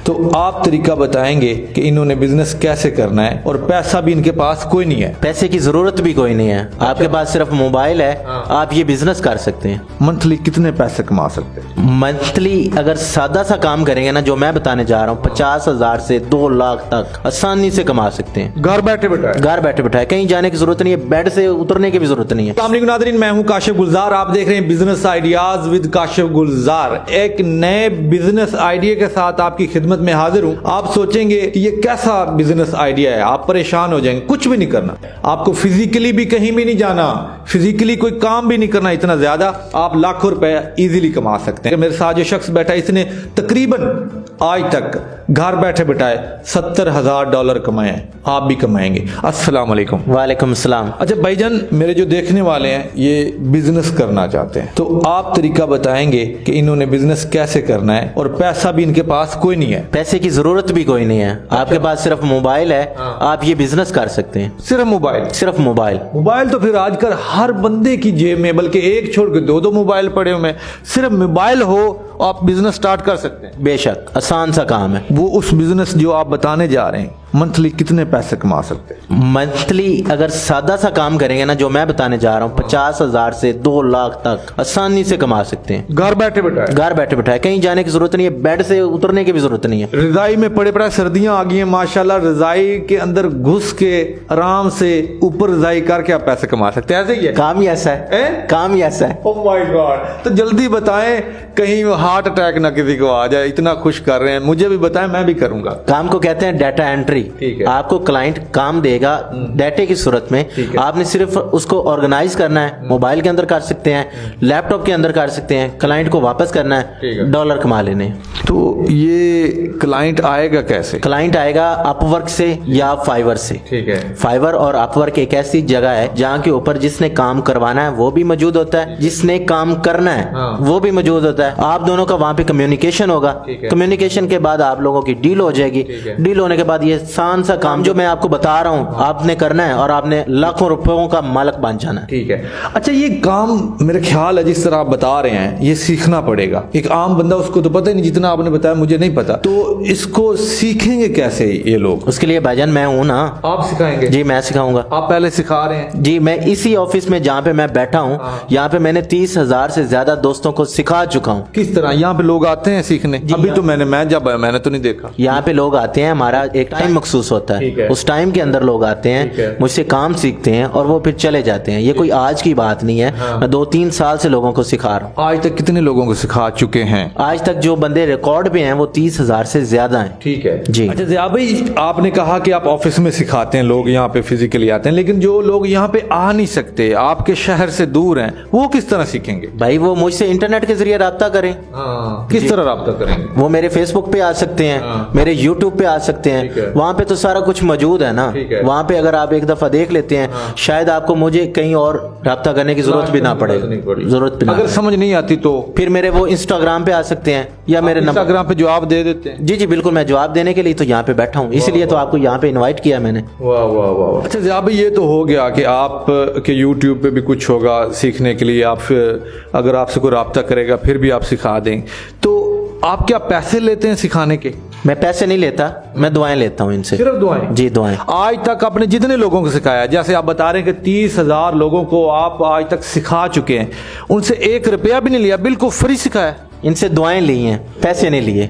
تو آپ طریقہ بتائیں گے کہ انہوں نے بزنس کیسے کرنا ہے اور پیسہ بھی ان کے پاس کوئی نہیں ہے، پیسے کی ضرورت بھی کوئی نہیں ہے، آپ کے پاس صرف موبائل ہے، آپ یہ بزنس کر سکتے ہیں۔ منتھلی کتنے پیسے کما سکتے ہیں؟ منتھلی اگر سادہ سا کام کریں گے نا جو میں بتانے جا رہا ہوں، 50,000 سے 2 لاکھ تک آسانی سے کما سکتے ہیں، گھر بیٹھے بیٹھائے، گھر بیٹھے بیٹھائے، کہیں جانے کی ضرورت نہیں ہے، بیڈ سے اترنے کی بھی ضرورت نہیں ہے۔ السلام علیکم ناظرین، میں ہوں کاشف گلزار، آپ دیکھ رہے ہیں بزنس آئیڈیاز ود کاشف گلزار۔ ایک نئے بزنس آئیڈیا کے ساتھ آپ کی خدمت میں حاضر ہوں۔ آپ سوچیں گے کہ یہ کیسا بزنس آئیڈیا ہے، آپ پریشان ہو جائیں گے۔ کچھ بھی نہیں کرنا، آپ کو فزیکلی بھی کہیں بھی نہیں جانا، فزیکلی کوئی کام بھی نہیں کرنا، اتنا زیادہ آپ لاکھوں روپے ایزیلی کما سکتے ہیں۔ میرے ساتھ جو شخص بیٹھا ہے اس نے تقریباً آج تک گھر بیٹھے بٹھائے $70,000 کمائے ہیں، آپ بھی کمائیں گے۔ السلام علیکم۔ وعلیکم السلام۔ اچھا بھائی جان، میرے جو دیکھنے والے ہیں یہ بزنس کرنا چاہتے ہیں، تو آپ طریقہ بتائیں گے کہ انہوں نے بزنس کیسے کرنا ہے اور پیسہ بھی ان کے پاس کوئی نہیں ہے، پیسے کی ضرورت بھی کوئی نہیں ہے، آپ کے پاس صرف موبائل ہے، آپ یہ بزنس کر سکتے ہیں، صرف موبائل؟ صرف موبائل۔ موبائل تو پھر آج کل ہر بندے کی جیب میں، بلکہ ایک چھوڑ کے دو موبائل پڑے ہوئے ہیں۔ صرف موبائل ہو آپ بزنس سٹارٹ کر سکتے ہیں، بے شک آسان سا کام ہے۔ وہ اس بزنس جو آپ بتانے جا رہے ہیں منتھلی کتنے پیسے کما سکتے ہیں؟ منتھلی اگر سادہ سا کام کریں گے نا جو میں بتانے جا رہا ہوں، 50,000 سے 2 لاکھ تک آسانی سے کما سکتے ہیں، گھر بیٹھے بیٹھائے، گھر بیٹھے بیٹھائے، کہیں جانے کی ضرورت نہیں ہے، بیڈ سے اترنے کی بھی ضرورت نہیں ہے۔ رضائی میں پڑے پڑے، سردیاں آ گئی ہیں ماشاءاللہ، رضائی کے اندر گھس کے آرام سے اوپر رضائی کر کے آپ پیسے کما سکتے ہیں، ایسے ہی ہے کام ہی ایسا ہے، کام ہی ایسا ہے۔ Oh my God! تو جلدی بتائیں کہیں ہارٹ اٹیک نہ کسی کو آ جائے، اتنا خوش کر رہے ہیں، مجھے بھی بتائیں، میں بھی کروں گا۔ کام کو کہتے ہیں ڈیٹا انٹری۔ ٹھیک ہے، آپ کو کلائنٹ کام دے گا ڈیٹے کی صورت میں، آپ نے صرف اس کو آرگنائز کرنا ہے، موبائل کے اندر کر سکتے ہیں، لیپ ٹاپ کے اندر کر سکتے ہیں، کلائنٹ کو واپس کرنا ہے، ڈالر کما لینے۔ تو یہ کلائنٹ آئے گا کیسے؟ کلائنٹ آئے گا اپ ورک سے یا فائیور سے۔ ٹھیک ہے، فائیور اور اپ ورک ایک ایسی جگہ ہے جہاں کے اوپر جس نے کام کروانا ہے وہ بھی موجود ہوتا ہے، جس نے کام کرنا ہے وہ بھی موجود ہوتا ہے، آپ دونوں کا وہاں پہ کمیونیکیشن ہوگا، کمیونیکیشن کے بعد آپ لوگوں کی ڈیل ہو جائے گی، ڈیل ہونے کے بعد یہ آسان سا کام جو میں آپ کو بتا رہا ہوں آپ نے کرنا ہے اور آپ نے لاکھوں روپوں کا مالک بن جانا ہے۔ ٹھیک ہے۔ اچھا یہ کام میرے خیال ہے جس طرح آپ بتا رہے ہیں یہ سیکھنا پڑے گا، ایک عام بندہ اس کو تو پتہ ہی نہیں، جتنا آپ نے بتایا مجھے نہیں پتا، تو اس کو سیکھیں گے کیسے یہ لوگ؟ اس کے لیے بھائی جان میں ہوں نا، آپ سکھائیں گے؟ جی میں سکھاؤں گا۔ آپ پہلے سکھا رہے ہیں؟ جی میں اسی آفس میں جہاں پہ میں بیٹھا ہوں یہاں پہ میں نے 30,000 سے زیادہ دوستوں کو سکھا چکا ہوں۔ کس طرح یہاں پہ لوگ آتے ہیں سیکھنے؟ ابھی تو میں نے تو نہیں دیکھا۔ یہاں پہ لوگ آتے ہیں، ہمارا ایک ٹائم مخصوص ہوتا ہے، اس ٹائم کے اندر لوگ آتے ہیں، مجھ سے کام سیکھتے ہیں اور وہ پھر چلے جاتے ہیں۔ یہ کوئی آج کی بات نہیں ہے، میں 2-3 سال سے لوگوں کو سکھا رہا ہوں۔ آج تک کتنے لوگوں کو سکھا چکے ہیں؟ آج تک جو بندے ریکارڈ پہ ہیں وہ 30,000 سے زیادہ ہیں۔ ٹھیک ہے جی۔ اچھا ضیاء بھائی، آپ نے کہا کہ آپ آفس میں سکھاتے ہیں، لوگ یہاں پہ فزیکلی آتے ہیں، لیکن جو لوگ یہاں پہ آ نہیں سکتے، آپ کے شہر سے دور ہیں، وہ کس طرح سیکھیں گے؟ بھائی وہ مجھ سے انٹرنیٹ کے ذریعے رابطہ کریں۔ کس طرح رابطہ کریں گے؟ وہ میرے فیس بک پہ آ سکتے ہیں، میرے یوٹیوب پہ آ سکتے ہیں، وہاں پہ تو سارا کچھ موجود ہے نا، وہاں پہ اگر آپ ایک دفعہ دیکھ لیتے ہیں شاید آپ کو مجھے کہیں اور رابطہ کرنے کی ضرورت بھی نہ پڑے، ضرورت بھی نہ اگر سمجھ نہیں آتی تو پھر میرے وہ انسٹاگرام پہ آ سکتے ہیں یا میرے انسٹاگرام پہ جواب دے دیتے ہیں۔ جی بالکل، میں جواب دینے کے لیے تو یہاں پہ بیٹھا ہوں، اسی لیے تو آپ کو یہاں پہ انوائٹ کیا میں نے۔ واہ واہ واہ۔ اچھا ضیاء بھائی، یہ تو ہو گیا کہ آپ کے یوٹیوب پہ بھی کچھ ہوگا سیکھنے کے لیے، آپ اگر آپ سے کوئی رابطہ کرے گا پھر بھی آپ سکھا دیں، تو آپ کیا پیسے لیتے ہیں سکھانے کے؟ میں پیسے نہیں لیتا، میں دعائیں لیتا ہوں ان سے۔ صرف دعائیں؟ جی دعائیں۔ آج تک آپ نے جتنے لوگوں کو سکھایا، جیسے آپ بتا رہے ہیں کہ 30,000 لوگوں کو آپ آج تک سکھا چکے ہیں، ان سے 1 روپیہ بھی نہیں لیا، بالکل فری سکھایا؟ ان سے دعائیں لی ہیں، پیسے نہیں لیے۔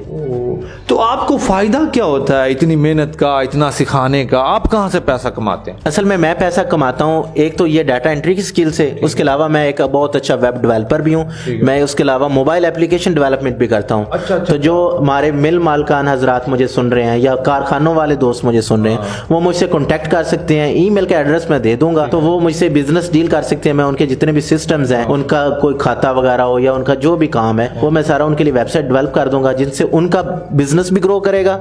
تو آپ کو فائدہ کیا ہوتا ہے اتنی محنت کا، اتنا سکھانے کا؟ آپ کہاں سے پیسہ کماتے ہیں؟ اصل میں پیسہ کماتا ہوں ایک تو یہ ڈیٹا انٹری کی سکل سے، اس کے علاوہ میں ایک بہت اچھا ویب ڈیولپر بھی ہوں، میں اس کے علاوہ موبائل اپلیکیشن ڈیولپمنٹ بھی کرتا ہوں۔ تو جو ہمارے مل مالکان حضرات مجھے سن رہے ہیں یا کارخانوں والے دوست مجھے سن رہے ہیں، وہ مجھ سے کانٹیکٹ کر سکتے ہیں، ای میل کا ایڈریس میں دے دوں گا، تو وہ مجھ سے بزنس ڈیل کر سکتے ہیں۔ میں ان کے جتنے بھی سسٹمز ہیں، ان کا کوئی کھاتا وغیرہ ہو یا ان کا جو بھی کام ہے، وہ میں سارا ان کے لیے ویب سائٹ ڈیولپ کر دوں گا، جن سے ان کا بزنس بھی گرو کرے گا،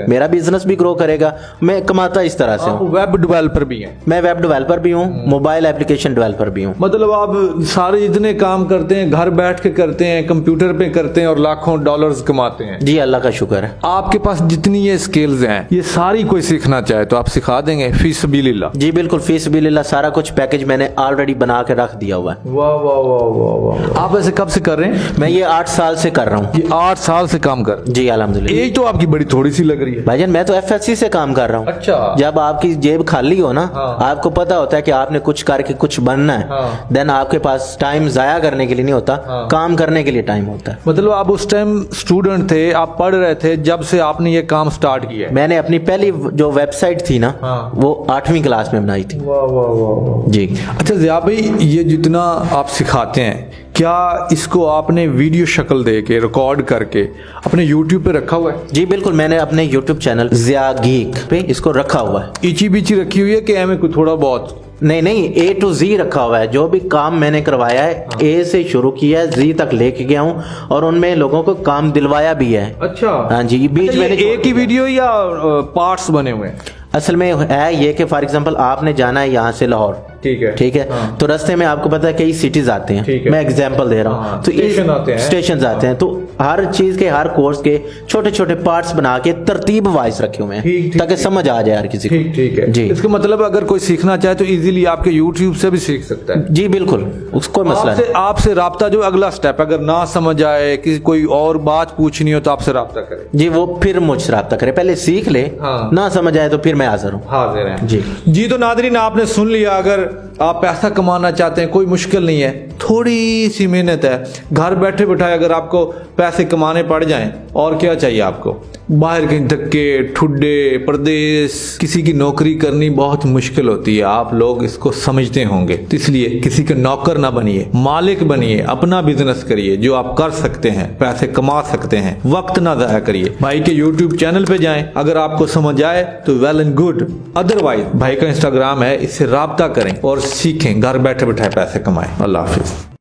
میرا بزنس بھی گرو کرے گا۔ میں کماتا اس طرح سے ہوں۔ ویب ڈیولپر بھی ہیں؟ میں ویب ڈیولپر بھی ہوں، موبائل اپلیکیشن ڈیولپر بھی ہوں۔ مطلب آپ سارے جتنے کام کرتے ہیں گھر بیٹھ کے کرتے ہیں، کمپیوٹر پہ کرتے ہیں اور لاکھوں ڈالرز کماتے ہیں؟ جی اللہ کا شکر ہے۔ آپ کے پاس جتنی یہ سکلز ہیں یہ ساری کوئی سیکھنا چاہے تو آپ سکھا دیں گے فی سبیل اللہ؟ جی بالکل، فی سبیل اللہ، سارا کچھ پیکج میں نے آلریڈی بنا کے رکھ دیا ہوا ہے۔ واہ واہ واہ واہ واہ۔ آپ ایسے کب سے کر رہے ہیں؟ میں یہ 8 سال سے کر رہا ہوں۔ یہ 8 سال سے کام کر؟ جی الحمدللہ۔ الحمدللہ. ایج تو آپ کی بڑی تھوڑی سی لگ رہی ہے. بھائی جان میں تو FSC سے کام کر رہا ہوں. اچھا. جب آپ کی جیب خالی ہو نا, آپ کو پتا ہوتا ہے کہ آپ نے کچھ کر کے کچھ بننا ہے, دین آپ کے پاس ٹائم ضائع کرنے کے لیے نہیں ہوتا, کام کرنے کے لیے ٹائم ہوتا ہے. مطلب آپ اس ٹائم اسٹوڈنٹ تھے, آپ پڑھ رہے تھے جب سے آپ نے یہ کام سٹارٹ کیا ہے. میں نے اپنی پہلی جو ویب سائٹ تھی نا وہ 8ویں کلاس میں بنائی تھی. جی. اچھا ضیاء بھائی, یہ جتنا آپ سکھاتے ہیں کیا اس کو آپ نے ویڈیو شکل دے کے ریکارڈ کر کے اپنے یوٹیوب پہ رکھا ہوا ہے؟ جی بالکل, میں نے اپنے یوٹیوب چینل ضیاء گیک پہ اس کو رکھا ہوا ہے. ایچی بیچی رکھی ہوئی ہے کہ ایم کوئی تھوڑا بہت؟ نہیں, A to Z رکھا ہوا ہے. جو بھی کام میں نے کروایا ہے A سے شروع کیا ہے Z تک لے کے گیا ہوں, اور ان میں لوگوں کو کام دلوایا بھی ہے. اچھا. ہاں جی. بیچ میں ایک ہی ویڈیو یا پارٹس بنے ہوئے ہیں؟ اصل میں ہے یہ کہ فار ایگزامپل آپ نے جانا ہے یہاں سے لاہور, ٹھیک ہے, تو راستے میں آپ کو پتا ہے کئی سٹیز آتے ہیں, میں ایگزامپل دے رہا ہوں, تو اسٹیشنز آتے ہیں, تو ہر چیز کے ہر کورس کے چھوٹے چھوٹے پارٹس بنا کے ترتیب وائز رکھے ہوئے ہیں تاکہ سمجھ آ جائے ہر کسی کو. ٹھیک ہے جی. اس کا مطلب اگر کوئی سیکھنا چاہے تو ایزیلی آپ کے یوٹیوب سے بھی سیکھ سکتا ہے. جی بالکل, اس کوئی مسئلہ نہیں. آپ سے رابطہ جو اگلا سٹیپ, اگر نہ سمجھ آئے کسی کوئی اور بات پوچھنی ہو تو آپ سے رابطہ کرے. جی وہ پھر مجھ سے رابطہ کرے, پہلے سیکھ لے, نہ سمجھ آئے تو پھر میں حاضر ہوں. حاضر ہیں. جی تو ناظرین آپ نے سن لیا, اگر آپ پیسہ کمانا چاہتے ہیں کوئی مشکل نہیں ہے, تھوڑی سی محنت ہے, گھر بیٹھے بٹھائے اگر آپ کو پیسے کمانے پڑ جائیں, اور کیا چاہیے آپ کو؟ باہر کے دھکے ٹھڈے پردیس, کسی کی نوکری کرنی بہت مشکل ہوتی ہے, آپ لوگ اس کو سمجھتے ہوں گے, تو اس لیے کسی کا نوکر نہ بنیے, مالک بنیے, اپنا بزنس کریے جو آپ کر سکتے ہیں, پیسے کما سکتے ہیں, وقت نہ ضائع کریے. بھائی کے یوٹیوب چینل پہ جائیں, اگر آپ کو سمجھ آئے تو ویل اینڈ گڈ, ادروائز بھائی کا انسٹاگرام ہے, اس سے رابطہ کریں اور سیکھیں, گھر بیٹھے بٹھائے پیسے کمائیں. اللہ حافظ.